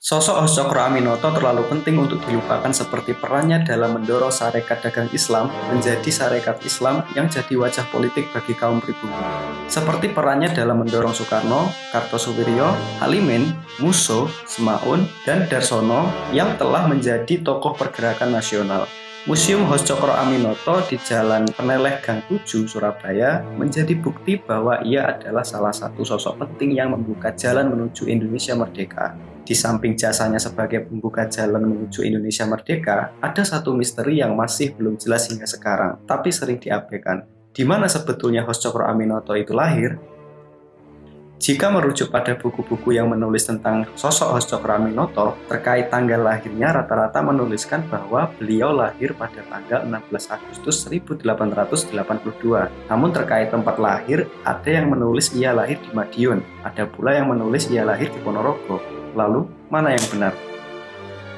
Sosok Hos Cokro Aminoto terlalu penting untuk dilupakan seperti perannya dalam mendorong Sarekat Dagang Islam menjadi Sarekat Islam yang jadi wajah politik bagi kaum pribumi. Seperti perannya dalam mendorong Soekarno, Kartosuwiryo, Halimin, Musso, Semaun, dan Darsono yang telah menjadi tokoh pergerakan nasional. Museum Hos Cokro Aminoto di Jalan Peneleh Gang 7, Surabaya menjadi bukti bahwa ia adalah salah satu sosok penting yang membuka jalan menuju Indonesia merdeka. Di samping jasanya sebagai pembuka jalan menuju Indonesia merdeka, ada satu misteri yang masih belum jelas hingga sekarang, tapi sering diabaikan. Di mana sebetulnya Hos Cokro Aminoto itu lahir? Jika merujuk pada buku-buku yang menulis tentang sosok Hos Cokro Aminoto, terkait tanggal lahirnya rata-rata menuliskan bahwa beliau lahir pada tanggal 16 Agustus 1882. Namun terkait tempat lahir, ada yang menulis ia lahir di Madiun, ada pula yang menulis ia lahir di Ponorogo. Lalu, mana yang benar?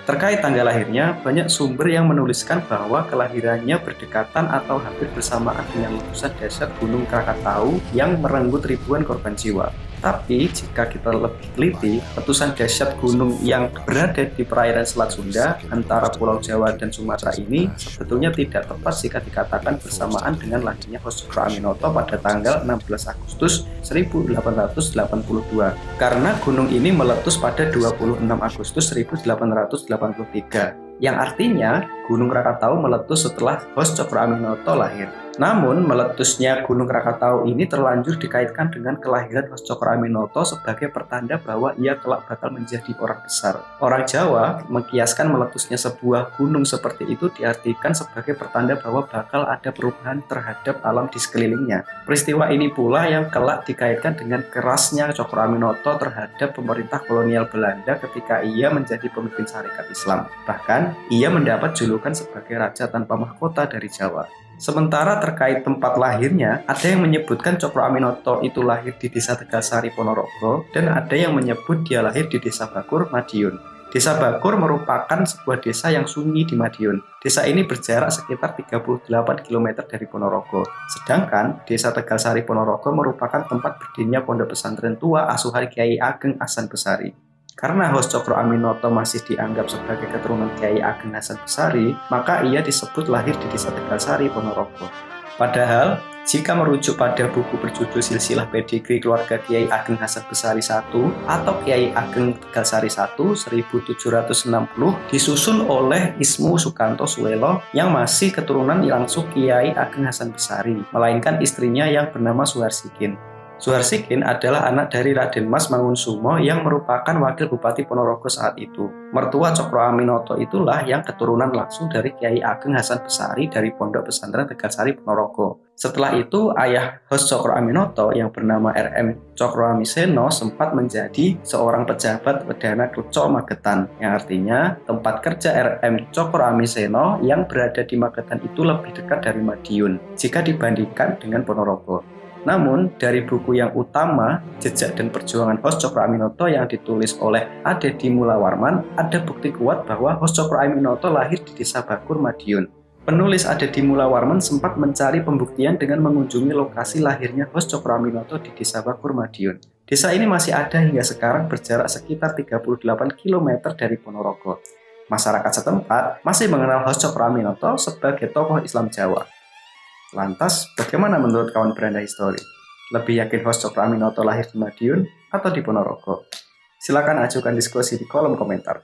Terkait tanggal lahirnya, banyak sumber yang menuliskan bahwa kelahirannya berdekatan atau hampir bersamaan dengan letusan dahsyat Gunung Krakatau yang merenggut ribuan korban jiwa. Tapi, jika kita lebih teliti, letusan dahsyat gunung yang berada di perairan Selat Sunda antara Pulau Jawa dan Sumatera ini sebetulnya tidak tepat jika dikatakan bersamaan dengan lahirnya Hos Cokro Aminoto pada tanggal 16 Agustus 1882. Karena gunung ini meletus pada 26 Agustus 1883, yang artinya Gunung Krakatau meletus setelah Hos Cokro Aminoto lahir. Namun, meletusnya Gunung Krakatau ini terlanjur dikaitkan dengan kelahiran Hos Cokro Aminoto sebagai pertanda bahwa ia kelak bakal menjadi orang besar. Orang Jawa mengkiaskan meletusnya sebuah gunung seperti itu diartikan sebagai pertanda bahwa bakal ada perubahan terhadap alam di sekelilingnya. Peristiwa ini pula yang kelak dikaitkan dengan kerasnya Cokro Aminoto terhadap pemerintah kolonial Belanda ketika ia menjadi pemimpin Sarekat Islam. Bahkan, ia mendapat julukan sebagai Raja Tanpa Mahkota dari Jawa. Sementara terkait tempat lahirnya, ada yang menyebutkan Cokro Aminoto itu lahir di Desa Tegalsari, Ponorogo, dan ada yang menyebut dia lahir di Desa Bakur, Madiun. Desa Bakur merupakan sebuah desa yang sunyi di Madiun. Desa ini berjarak sekitar 38 km dari Ponorogo. Sedangkan Desa Tegalsari, Ponorogo merupakan tempat berdirinya pondok pesantren tua asuhan Kiai Ageng Hasan Besari. Karena Hos Cokro Aminoto masih dianggap sebagai keturunan Kiai Ageng Hasan Besari, maka ia disebut lahir di Desa Tegalsari, Ponorogo. Padahal, jika merujuk pada buku berjudul Silsilah Pedigri Keluarga Kiai Ageng Hasan Besari I atau Kiai Ageng Tegalsari I 1760 disusun oleh Ismu Sukanto Suwelo yang masih keturunan langsung Kiai Ageng Hasan Besari, melainkan istrinya yang bernama Suharsikin. Suharsikin adalah anak dari Raden Mas Mangunsumo yang merupakan wakil Bupati Ponorogo saat itu. Mertua Cokro Aminoto itulah yang keturunan langsung dari Kiai Ageng Hasan Besari dari Pondok Pesantren Tegalsari, Ponorogo. Setelah itu, ayah Hos Cokro Aminoto yang bernama R.M. Cokro Amiseno sempat menjadi seorang pejabat Wedana Kleco Magetan, yang artinya tempat kerja R.M. Cokro Amiseno yang berada di Magetan itu lebih dekat dari Madiun jika dibandingkan dengan Ponorogo. Namun, dari buku yang utama, Jejak dan Perjuangan Hos Cokro Aminoto yang ditulis oleh Adedi Mula Warman, ada bukti kuat bahwa Hos Cokro Aminoto lahir di Desa Bakur, Madiun. Penulis Adedi Mula Warman sempat mencari pembuktian dengan mengunjungi lokasi lahirnya Hos Cokro Aminoto di Desa Bakur, Madiun. Desa ini masih ada hingga sekarang berjarak sekitar 38 km dari Ponorogo. Masyarakat setempat masih mengenal Hos Cokro Aminoto sebagai tokoh Islam Jawa. Lantas, bagaimana menurut kawan beranda histori? Lebih yakin Hos Cokro Aminoto lahir di Madiun atau di Ponorogo? Silakan ajukan diskusi di kolom komentar.